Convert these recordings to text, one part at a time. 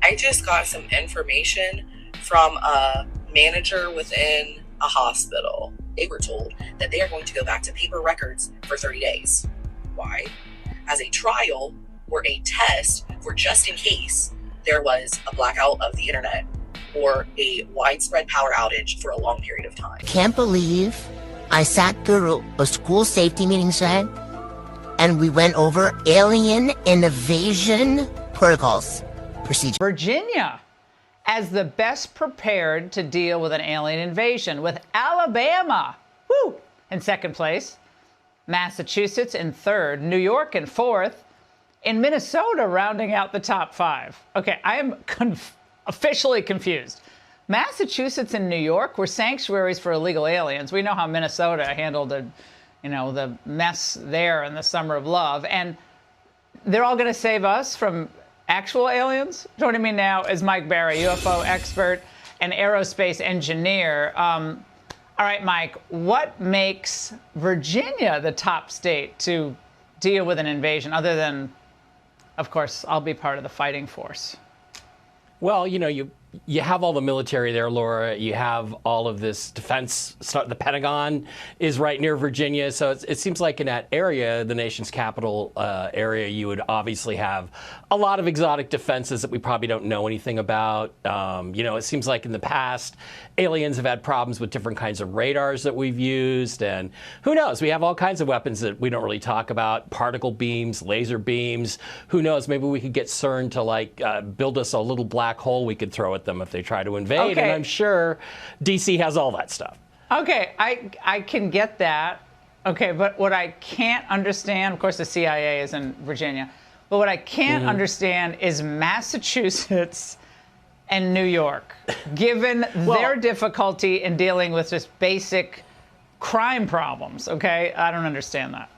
I just got some information from a manager within a hospital. They were told that they are going to go back to paper records for 30 days. Why? As a trial or a test for just in case there was a blackout of the internet or a widespread power outage for a long period of time. Can't believe I sat through a school safety meeting today and we went over alien invasion protocols. Procedure. Virginia as the best prepared to deal with an alien invasion, with Alabama, woo, in second place, Massachusetts in third, New York in fourth, and Minnesota rounding out the top five. Okay, I am officially confused. Massachusetts and New York were sanctuaries for illegal aliens. We know how Minnesota handled the mess there in the Summer of Love, and they're all going to save us from actual aliens? Joining me now is Mike Barry, UFO expert and aerospace engineer. All right, Mike, what makes Virginia the top state to deal with an invasion, other than, of course, I'll be part of the fighting force? Well, you have all the military there, Laura. You have all of this defense. The Pentagon is right near Virginia. So it seems like in that area, the nation's capital area, you would obviously have a lot of exotic defenses that we probably don't know anything about. It seems like in the past, aliens have had problems with different kinds of radars that we've used. And who knows? We have all kinds of weapons that we don't really talk about. Particle beams, laser beams. Who knows? Maybe we could get CERN to build us a little black hole we could throw at them if they try to invade. Okay. And I'm sure DC has all that stuff. Okay, I can get that. Okay, but what I can't understand, of course the CIA is in Virginia, but what I can't understand is Massachusetts and New York, given their difficulty in dealing with just basic crime problems, okay? I don't understand that.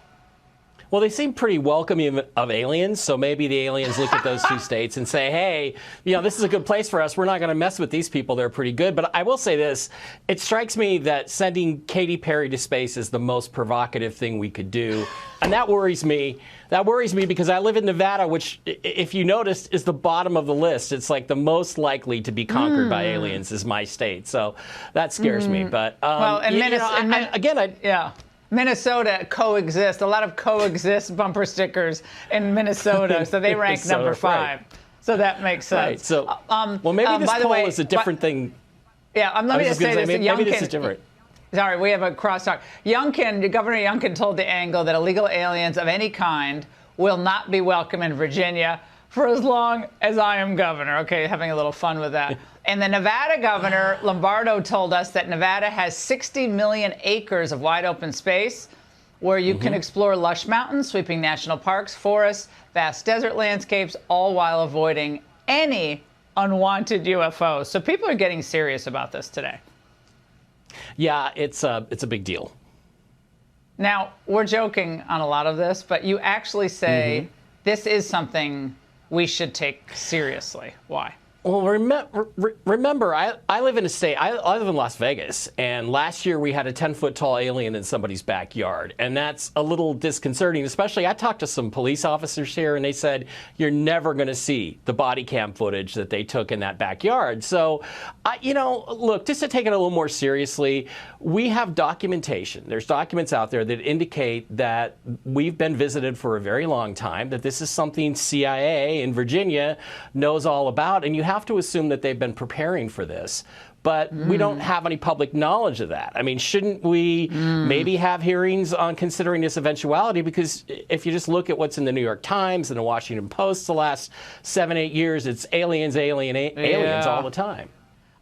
Well, they seem pretty welcoming of aliens, so maybe the aliens look at those two states and say, hey, this is a good place for us. We're not going to mess with these people. They're pretty good. But I will say this. It strikes me that sending Katy Perry to space is the most provocative thing we could do. And that worries me. That worries me because I live in Nevada, which, if you noticed, is the bottom of the list. It's like the most likely to be conquered by aliens is my state. So that scares me. But Minnesota coexist. A lot of coexist bumper stickers in Minnesota, so they rank number 5. Right. So that makes sense. Right. So, well, maybe this poll is a different thing. Yeah, let me just say this. Maybe this is different. Sorry, we have a crosstalk. Governor Youngkin told the Angle that illegal aliens of any kind will not be welcome in Virginia for as long as I am governor. Okay, having a little fun with that. And the Nevada governor, Lombardo, told us that Nevada has 60 million acres of wide open space where you can explore lush mountains, sweeping national parks, forests, vast desert landscapes, all while avoiding any unwanted UFOs. So people are getting serious about this today. Yeah, it's a big deal. Now, we're joking on a lot of this, but you actually say this is something we should take seriously. Why? Well, remember, I live in a state, I live in Las Vegas, and last year we had a 10-foot tall alien in somebody's backyard, and that's a little disconcerting, especially I talked to some police officers here, and they said, you're never going to see the body cam footage that they took in that backyard. So, look, just to take it a little more seriously, we have documentation. There's documents out there that indicate that we've been visited for a very long time, that this is something CIA in Virginia knows all about, and you have to assume that they've been preparing for this, but we don't have any public knowledge of that. I mean, shouldn't we maybe have hearings on considering this eventuality? Because if you just look at what's in the New York Times and the Washington Post the last 7-8 years, it's aliens all the time.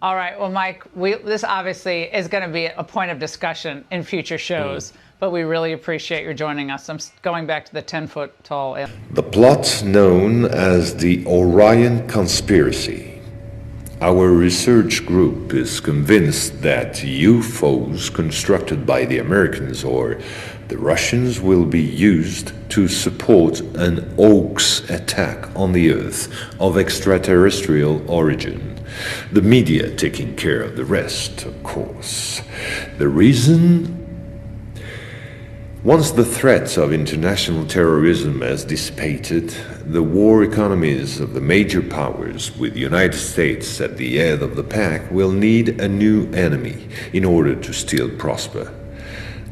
All right. Well, Mike, this obviously is going to be a point of discussion in future shows, but we really appreciate your joining us. I'm going back to the 10-foot tall alien. The plot known as the Orion conspiracy. Our research group is convinced that UFOs constructed by the Americans or the Russians will be used to support an hoax attack on the Earth of extraterrestrial origin. The media taking care of the rest, of course. The reason? Once the threats of international terrorism has dissipated, the war economies of the major powers, with the United States at the head of the pack, will need a new enemy in order to still prosper.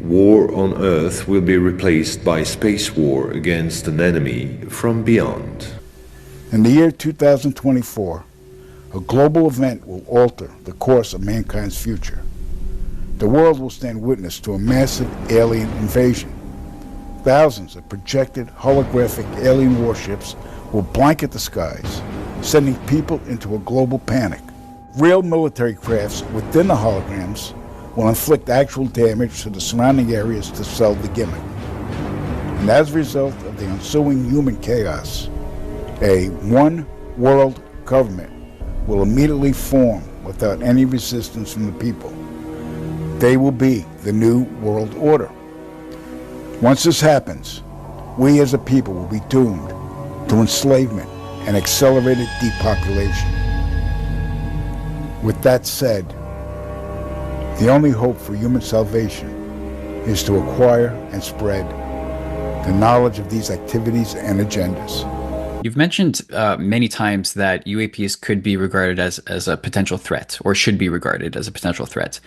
War on Earth will be replaced by space war against an enemy from beyond. In the year 2024, a global event will alter the course of mankind's future. The world will stand witness to a massive alien invasion. Thousands of projected holographic alien warships will blanket the skies, sending people into a global panic. Real military crafts within the holograms will inflict actual damage to the surrounding areas to sell the gimmick. And as a result of the ensuing human chaos, a one-world government will immediately form without any resistance from the people. They will be the new world order. Once this happens, we as a people will be doomed to enslavement and accelerated depopulation. With that said, the only hope for human salvation is to acquire and spread the knowledge of these activities and agendas. You've mentioned many times that UAPs could be regarded as a potential threat, or should be regarded as a potential threat.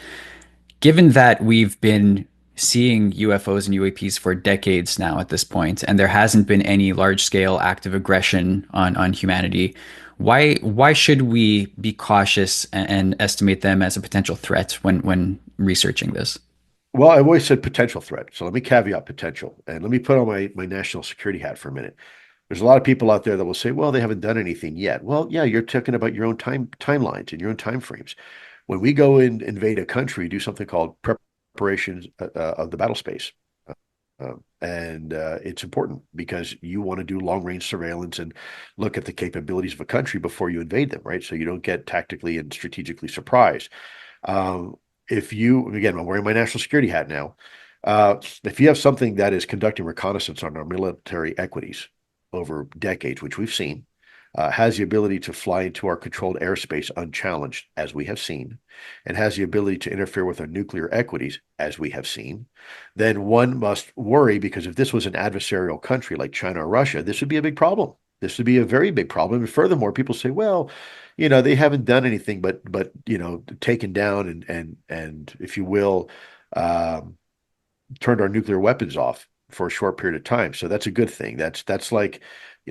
Given that we've been seeing UFOs and UAPs for decades now at this point, and there hasn't been any large-scale active aggression on humanity, why should we be cautious and estimate them as a potential threat when researching this? Well, I've always said potential threat, so let me caveat potential, and let me put on my national security hat for a minute. There's a lot of people out there that will say, well, they haven't done anything yet. Well, yeah, you're talking about your own timelines and your own time frames. When we go and invade a country, do something called preparations of the battle space. It's important because you want to do long-range surveillance and look at the capabilities of a country before you invade them, right? So you don't get tactically and strategically surprised. Again, I'm wearing my national security hat now. If you have something that is conducting reconnaissance on our military equities over decades, which we've seen, has the ability to fly into our controlled airspace unchallenged, as we have seen, and has the ability to interfere with our nuclear equities, as we have seen, then one must worry, because if this was an adversarial country like China or Russia, this would be a big problem. This would be a very big problem. And furthermore, people say, well, they haven't done anything but taken down and if you will, turned our nuclear weapons off for a short period of time. So that's a good thing. That's like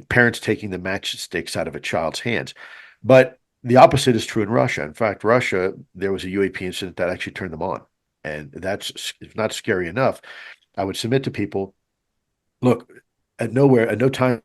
parents taking the matchsticks out of a child's hands. But the opposite is true in Russia. In fact, Russia, there was a UAP incident that actually turned them on. And that's, if not scary enough, I would submit to people, look, at no time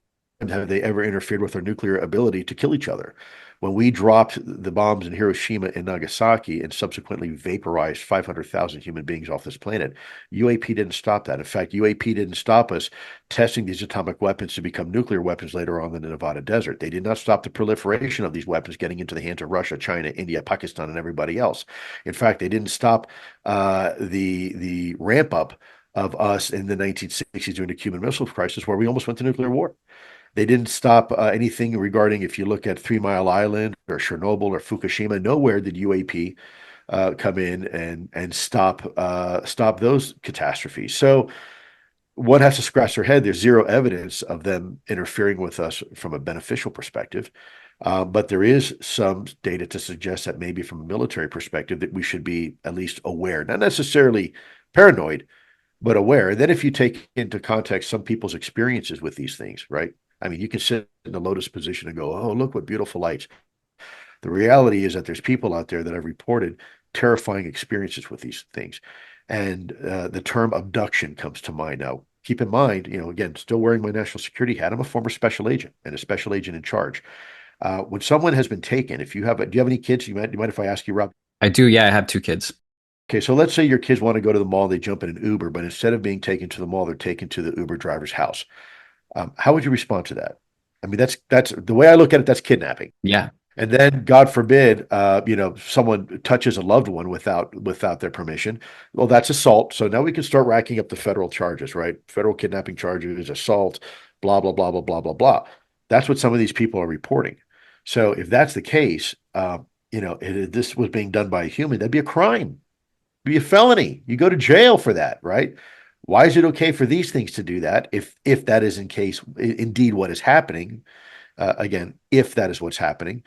have they ever interfered with our nuclear ability to kill each other. When we dropped the bombs in Hiroshima and Nagasaki and subsequently vaporized 500,000 human beings off this planet, UAP didn't stop that. In fact, UAP didn't stop us testing these atomic weapons to become nuclear weapons later on in the Nevada desert. They did not stop the proliferation of these weapons getting into the hands of Russia, China, India, Pakistan, and everybody else. In fact, they didn't stop the ramp up of us in the 1960s during the Cuban Missile Crisis, where we almost went to nuclear war. They didn't stop anything regarding, if you look at 3 Mile Island or Chernobyl or Fukushima, nowhere did UAP come in and stop those catastrophes. So one has to scratch their head. There's zero evidence of them interfering with us from a beneficial perspective. But there is some data to suggest that maybe from a military perspective that we should be at least aware, not necessarily paranoid, but aware. And then if you take into context some people's experiences with these things, right? I mean, you can sit in the lotus position and go, oh, look what beautiful lights. The reality is that there's people out there that have reported terrifying experiences with these things. And the term abduction comes to mind. Now, keep in mind, again, still wearing my national security hat, I'm a former special agent and a special agent in charge. When someone has been taken, do you have any kids? You mind if I ask you, Rob? I do, yeah, I have 2 kids. Okay, so let's say your kids want to go to the mall, they jump in an Uber, but instead of being taken to the mall, they're taken to the Uber driver's house. How would you respond to that? I mean, that's the way I look at it, that's kidnapping. Yeah. And then, God forbid, someone touches a loved one without their permission. Well, that's assault. So now we can start racking up the federal charges, right? Federal kidnapping charges, assault, blah, blah, blah, blah, blah, blah, blah. That's what some of these people are reporting. So if that's the case, this was being done by a human, that'd be a crime. It'd be a felony. You go to jail for that, right? Why is it okay for these things to do that if that is indeed what is happening? Again, if that is what's happening,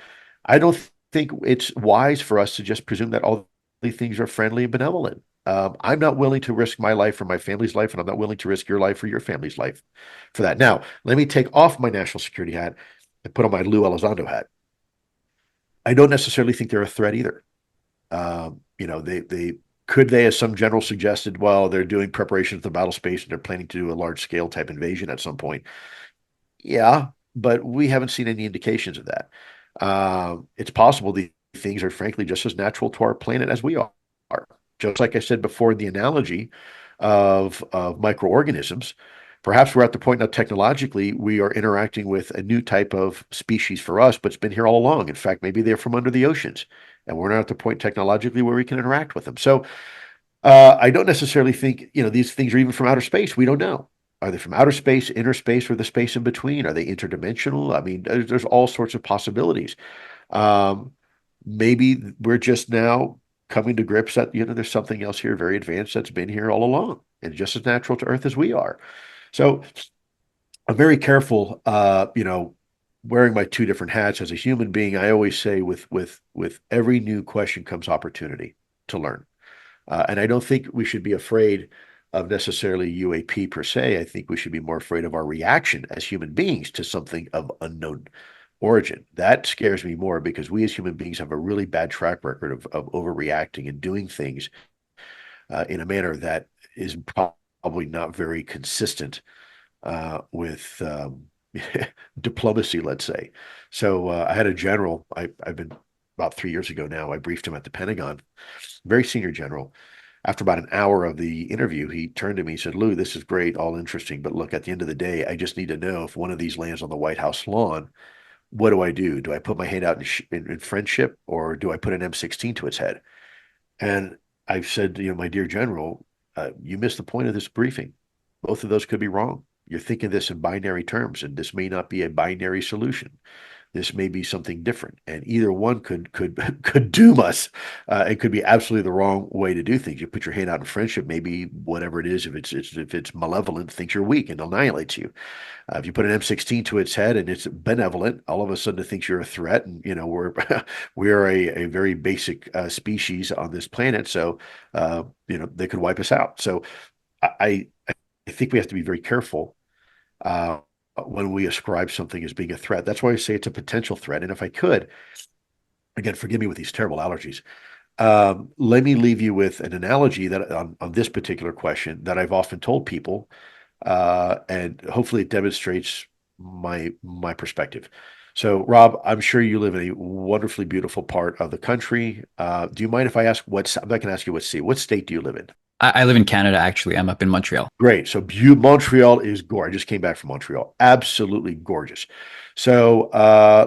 I don't think it's wise for us to just presume that all these things are friendly and benevolent. I'm not willing to risk my life or my family's life, and I'm not willing to risk your life or your family's life for that. Now, let me take off my national security hat and put on my Lou Elizondo hat. I don't necessarily think they're a threat either. They could they, as some general suggested, well, they're doing preparations for the battle space and they're planning to do a large scale type invasion at some point. Yeah, but we haven't seen any indications of that. It's possible these things are frankly just as natural to our planet as we are. Just like I said before in the analogy of microorganisms, perhaps we're at the point now technologically we are interacting with a new type of species for us, but it's been here all along. In fact, maybe they're from under the oceans, and we're not at the point technologically where we can interact with them. So I don't necessarily think these things are even from outer space. We don't know. Are they from outer space, inner space, or the space in between? Are they interdimensional? I mean, there's all sorts of possibilities. Maybe we're just now coming to grips that there's something else here very advanced that's been here all along and just as natural to Earth as we are. So I'm very careful, wearing my two different hats as a human being. I always say with every new question comes opportunity to learn. And I don't think we should be afraid of necessarily UAP per se. I think we should be more afraid of our reaction as human beings to something of unknown origin. That scares me more because we as human beings have a really bad track record of overreacting and doing things in a manner that is probably not very consistent with diplomacy, let's say. So I had a general, I've been about 3 years ago now, I briefed him at the Pentagon, very senior general. After about an hour of the interview, he turned to me and said, Lou, this is great, all interesting, but look, at the end of the day, I just need to know if one of these lands on the White House lawn, what do I do? Do I put my hand out in friendship, or do I put an M16 to its head? And I've said, my dear general, you missed the point of this briefing. Both of those could be wrong. You're thinking this in binary terms, and this may not be a binary solution. This may be something different, and either one could doom us. It could be absolutely the wrong way to do things. You put your hand out in friendship, maybe whatever it is, if it's malevolent, thinks you're weak and annihilates you. If you put an M16 to its head and it's benevolent, all of a sudden it thinks you're a threat, and we're a very basic species on this planet, so they could wipe us out. So I think we have to be very careful when we ascribe something as being a threat. That's why I say it's a potential threat. And if I could, again, forgive me with these terrible allergies, let me leave you with an analogy that on this particular question that I've often told people, and hopefully it demonstrates my perspective. So, Rob, I'm sure you live in a wonderfully beautiful part of the country. Do you mind if I ask I'm not going to ask you what state do you live in? I live in Canada, actually. I'm up in Montreal. Great. So Montreal is gorgeous. I just came back from Montreal. Absolutely gorgeous. So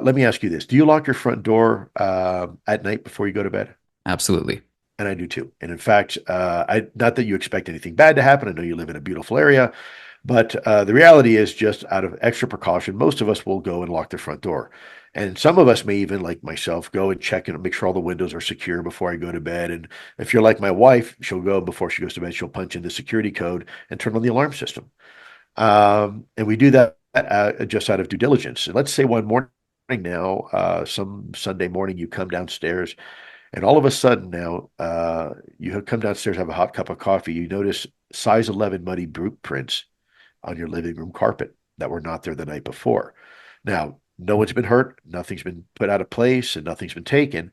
let me ask you this. Do you lock your front door at night before you go to bed? Absolutely. And I do too. And in fact, not that you expect anything bad to happen. I know you live in a beautiful area. But the reality is, just out of extra precaution, most of us will go and lock their front door. And some of us may even, like myself, go and check and make sure all the windows are secure before I go to bed. And if you're like my wife, she'll go before she goes to bed, she'll punch in the security code and turn on the alarm system. And we do that just out of due diligence. And let's say one morning now, some Sunday morning, you come downstairs, and all of a sudden now, you have come downstairs, have a hot cup of coffee, you notice size 11 muddy boot prints on your living room carpet that were not there the night before. Now, no one's been hurt, nothing's been put out of place, and nothing's been taken.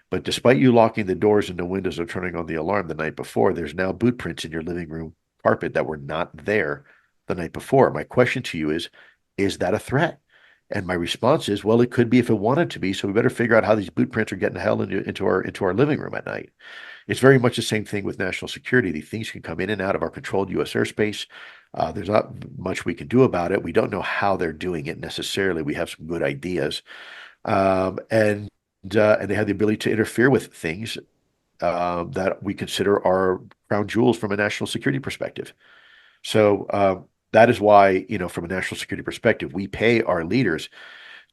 But despite you locking the doors and the windows or turning on the alarm the night before, there's now boot prints in your living room carpet that were not there the night before. My question to you is that a threat? And my response is, well, it could be if it wanted to be. So we better figure out how these boot prints are getting the hell into our living room at night. It's very much the same thing with national security. These things can come in and out of our controlled U.S. airspace. There's not much we can do about it. We don't know how they're doing it necessarily. We have some good ideas, and they have the ability to interfere with things that we consider are crown jewels from a national security perspective. So that is why, from a national security perspective, we pay our leaders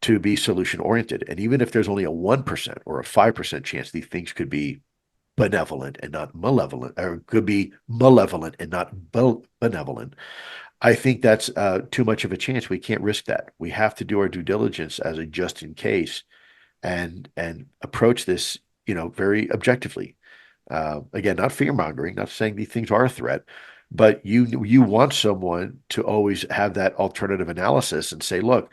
to be solution oriented. And even if there's only a 1% or a 5% chance these things could be benevolent and not malevolent, or it could be malevolent and not benevolent. I think that's too much of a chance. We can't risk that. We have to do our due diligence as a just in case, and approach this, very objectively. Again, not fear mongering, not saying these things are a threat, but you want someone to always have that alternative analysis and say, look,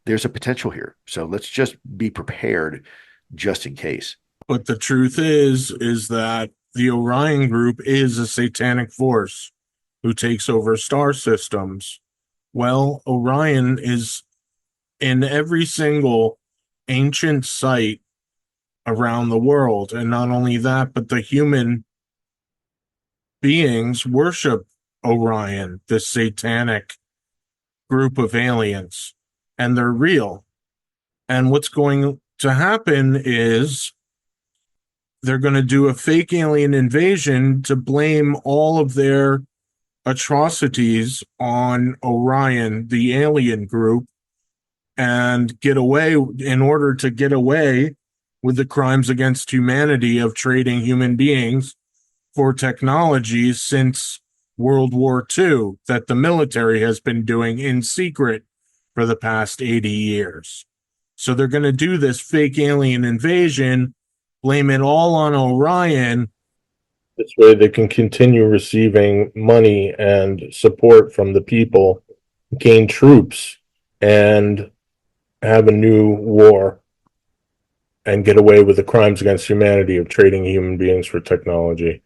there's a potential here. So let's just be prepared just in case. But the truth is that the Orion group is a satanic force who takes over star systems. Well, Orion is in every single ancient site around the world. And not only that, but the human beings worship Orion, this satanic group of aliens, and they're real. And what's going to happen is they're going to do a fake alien invasion to blame all of their atrocities on Orion, the alien group, and get away in order to get away with the crimes against humanity of trading human beings for technologies since World War II that the military has been doing in secret for the past 80 years. So they're going to do this fake alien invasion, blame it all on Orion. This way they can continue receiving money and support from the people, gain troops, and have a new war and get away with the crimes against humanity of trading human beings for technology.